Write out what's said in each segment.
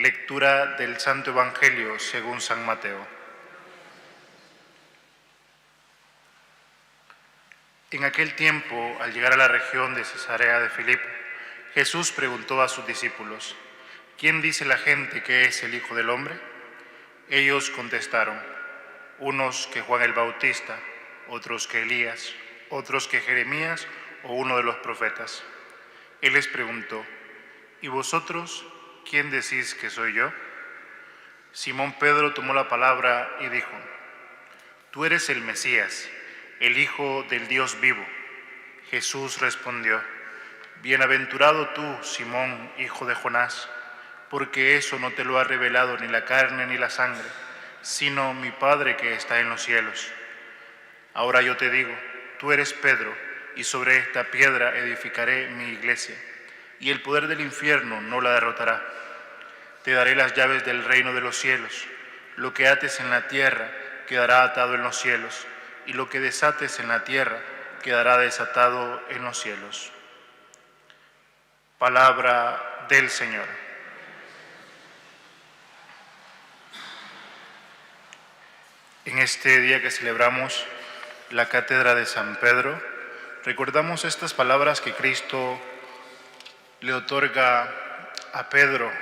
Lectura del Santo Evangelio según San Mateo. En aquel tiempo, al llegar a la región de Cesarea de Filipo, Jesús preguntó a sus discípulos: ¿Quién dice la gente que es el Hijo del Hombre? Ellos contestaron: unos que Juan el Bautista, otros que Elías, otros que Jeremías o uno de los profetas. Él les preguntó: ¿y vosotros quién decís que soy yo? Simón Pedro tomó la palabra y dijo: Tú eres el Mesías, el Hijo del Dios vivo. Jesús respondió: Bienaventurado tú, Simón, hijo de Jonás, porque eso no te lo ha revelado ni la carne ni la sangre, sino mi Padre que está en los cielos. Ahora yo te digo, tú eres Pedro, y sobre esta piedra edificaré mi iglesia, y el poder del infierno no la derrotará. Te daré las llaves del reino de los cielos. Lo que ates en la tierra quedará atado en los cielos, y lo que desates en la tierra quedará desatado en los cielos. Palabra del Señor. En este día que celebramos la cátedra de San Pedro, recordamos estas palabras que Cristo le otorga a Pedro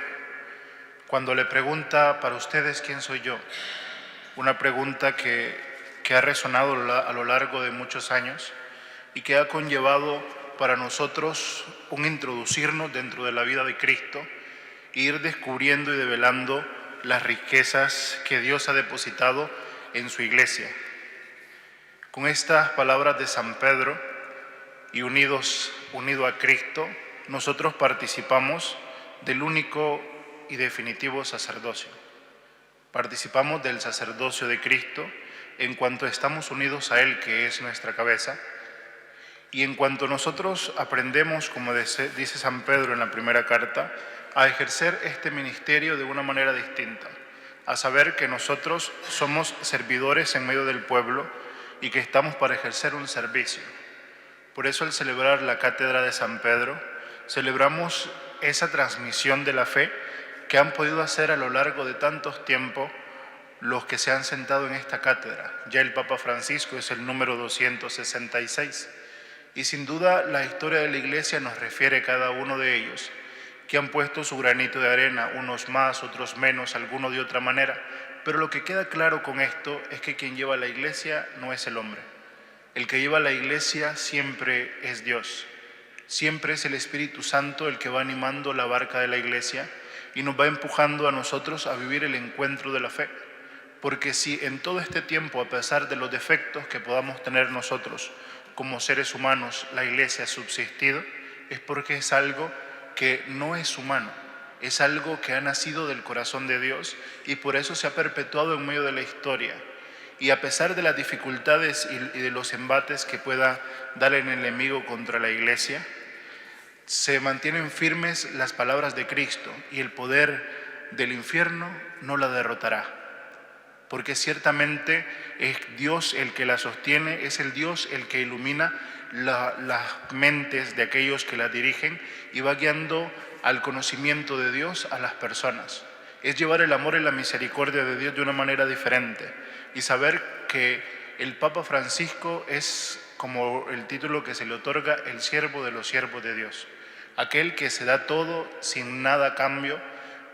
cuando le pregunta: ¿para ustedes quién soy yo? Una pregunta que ha resonado a lo largo de muchos años y que ha conllevado para nosotros un introducirnos dentro de la vida de Cristo e ir descubriendo y develando las riquezas que Dios ha depositado en su iglesia. Con estas palabras de San Pedro y unido a Cristo, nosotros participamos del único y definitivo sacerdocio. Participamos del sacerdocio de Cristo en cuanto estamos unidos a Él, que es nuestra cabeza, y en cuanto nosotros aprendemos, como dice San Pedro en la primera carta, a ejercer este ministerio de una manera distinta, a saber que nosotros somos servidores en medio del pueblo y que estamos para ejercer un servicio. Por eso, al celebrar la cátedra de San Pedro, celebramos esa transmisión de la fe que han podido hacer a lo largo de tantos tiempos los que se han sentado en esta cátedra. Ya el Papa Francisco es el número 266. Y sin duda la historia de la Iglesia nos refiere cada uno de ellos, que han puesto su granito de arena, unos más, otros menos, algunos de otra manera. Pero lo que queda claro con esto es que quien lleva la Iglesia no es el hombre. El que lleva la Iglesia siempre es Dios. Siempre es el Espíritu Santo el que va animando la barca de la Iglesia y nos va empujando a nosotros a vivir el encuentro de la fe. Porque si en todo este tiempo, a pesar de los defectos que podamos tener nosotros como seres humanos, la Iglesia ha subsistido, es porque es algo que no es humano, es algo que ha nacido del corazón de Dios y por eso se ha perpetuado en medio de la historia. Y a pesar de las dificultades y de los embates que pueda dar el enemigo contra la Iglesia, se mantienen firmes las palabras de Cristo y el poder del infierno no la derrotará. Porque ciertamente es Dios el que la sostiene, es el Dios el que ilumina las mentes de aquellos que la dirigen y va guiando al conocimiento de Dios a las personas. Es llevar el amor y la misericordia de Dios de una manera diferente y saber que el Papa Francisco es, como el título que se le otorga, el siervo de los siervos de Dios, aquel que se da todo sin nada a cambio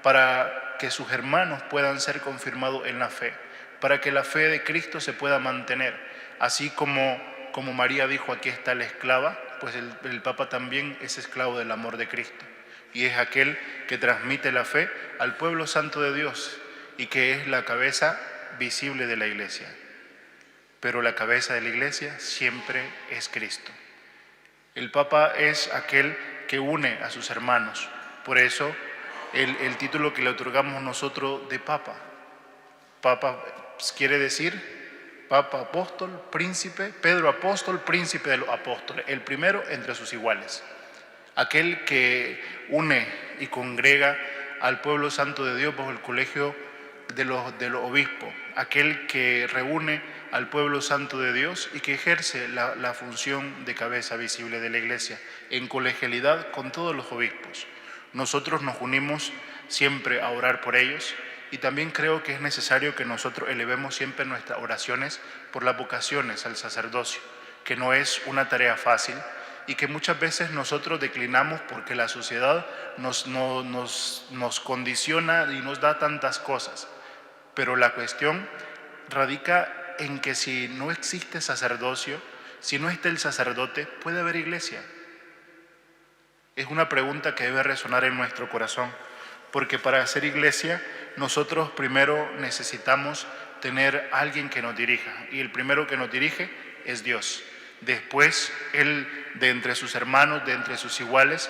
para que sus hermanos puedan ser confirmados en la fe, para que la fe de Cristo se pueda mantener. Así como María dijo: aquí está la esclava, pues el Papa también es esclavo del amor de Cristo y es aquel que transmite la fe al pueblo santo de Dios y que es la cabeza visible de la Iglesia. Pero la cabeza de la Iglesia siempre es Cristo. El Papa es aquel que une a sus hermanos. Por eso el título que le otorgamos nosotros de Papa. Papa quiere decir Papa, apóstol, príncipe, Pedro apóstol, príncipe de los apóstoles, el primero entre sus iguales. Aquel que une y congrega al pueblo santo de Dios bajo el colegio de los obispos, aquel que reúne al pueblo santo de Dios y que ejerce la función de cabeza visible de la Iglesia en colegialidad con todos los obispos. Nosotros nos unimos siempre a orar por ellos. Y también creo que es necesario que nosotros elevemos siempre nuestras oraciones por las vocaciones al sacerdocio, que no es una tarea fácil y que muchas veces nosotros declinamos porque la sociedad nos condiciona y nos da tantas cosas. Pero la cuestión radica en que si no existe sacerdocio, si no está el sacerdote, ¿puede haber iglesia? Es una pregunta que debe resonar en nuestro corazón, porque para hacer iglesia nosotros primero necesitamos tener alguien que nos dirija, y el primero que nos dirige es Dios. Después Él, de entre sus hermanos, de entre sus iguales,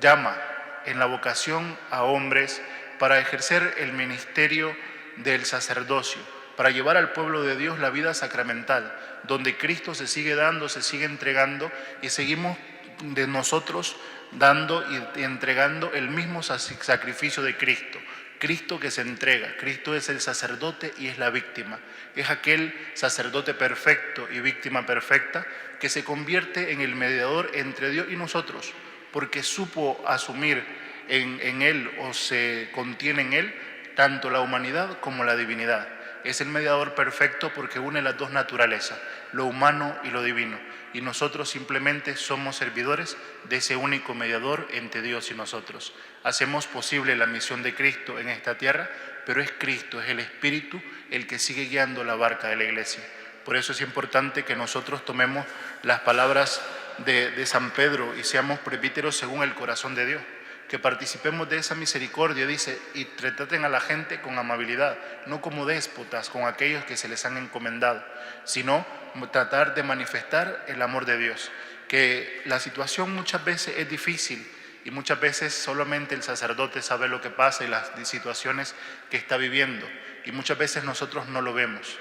llama en la vocación a hombres para ejercer el ministerio del sacerdocio, para llevar al pueblo de Dios la vida sacramental, donde Cristo se sigue dando, se sigue entregando, y seguimos de nosotros dando y entregando el mismo sacrificio de Cristo. Cristo que se entrega, Cristo es el sacerdote y es la víctima. Es aquel sacerdote perfecto y víctima perfecta que se convierte en el mediador entre Dios y nosotros, porque supo asumir en Él, o se contiene en Él, tanto la humanidad como la divinidad. Es el mediador perfecto porque une las dos naturalezas, lo humano y lo divino. Y nosotros simplemente somos servidores de ese único mediador entre Dios y nosotros. Hacemos posible la misión de Cristo en esta tierra, pero es Cristo, es el Espíritu el que sigue guiando la barca de la iglesia. Por eso es importante que nosotros tomemos las palabras de San Pedro y seamos presbíteros según el corazón de Dios, que participemos de esa misericordia, dice, y traten a la gente con amabilidad, no como déspotas con aquellos que se les han encomendado, sino tratar de manifestar el amor de Dios, que la situación muchas veces es difícil y muchas veces solamente el sacerdote sabe lo que pasa y las situaciones que está viviendo, y muchas veces nosotros no lo vemos,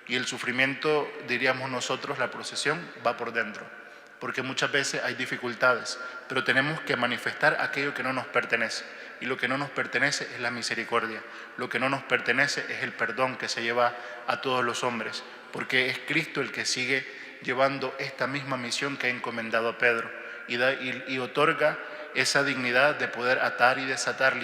y el sufrimiento, diríamos nosotros, la procesión va por dentro, porque muchas veces hay dificultades, pero tenemos que manifestar aquello que no nos pertenece, y lo que no nos pertenece es la misericordia, lo que no nos pertenece es el perdón que se lleva a todos los hombres, porque es Cristo el que sigue llevando esta misma misión que ha encomendado a Pedro, y otorga esa dignidad de poder atar y desatar,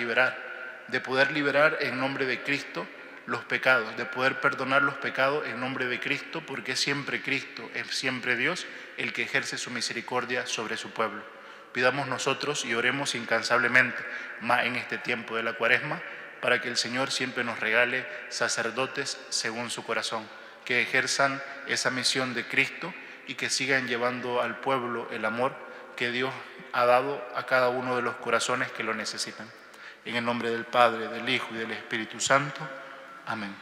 de poder liberar en nombre de Cristo los pecados, de poder perdonar los pecados en nombre de Cristo, porque es siempre Cristo, es siempre Dios el que ejerce su misericordia sobre su pueblo. Pidamos nosotros y oremos incansablemente, más en este tiempo de la Cuaresma, para que el Señor siempre nos regale sacerdotes según su corazón, que ejerzan esa misión de Cristo y que sigan llevando al pueblo el amor que Dios ha dado a cada uno de los corazones que lo necesitan. En el nombre del Padre, del Hijo y del Espíritu Santo. Amén.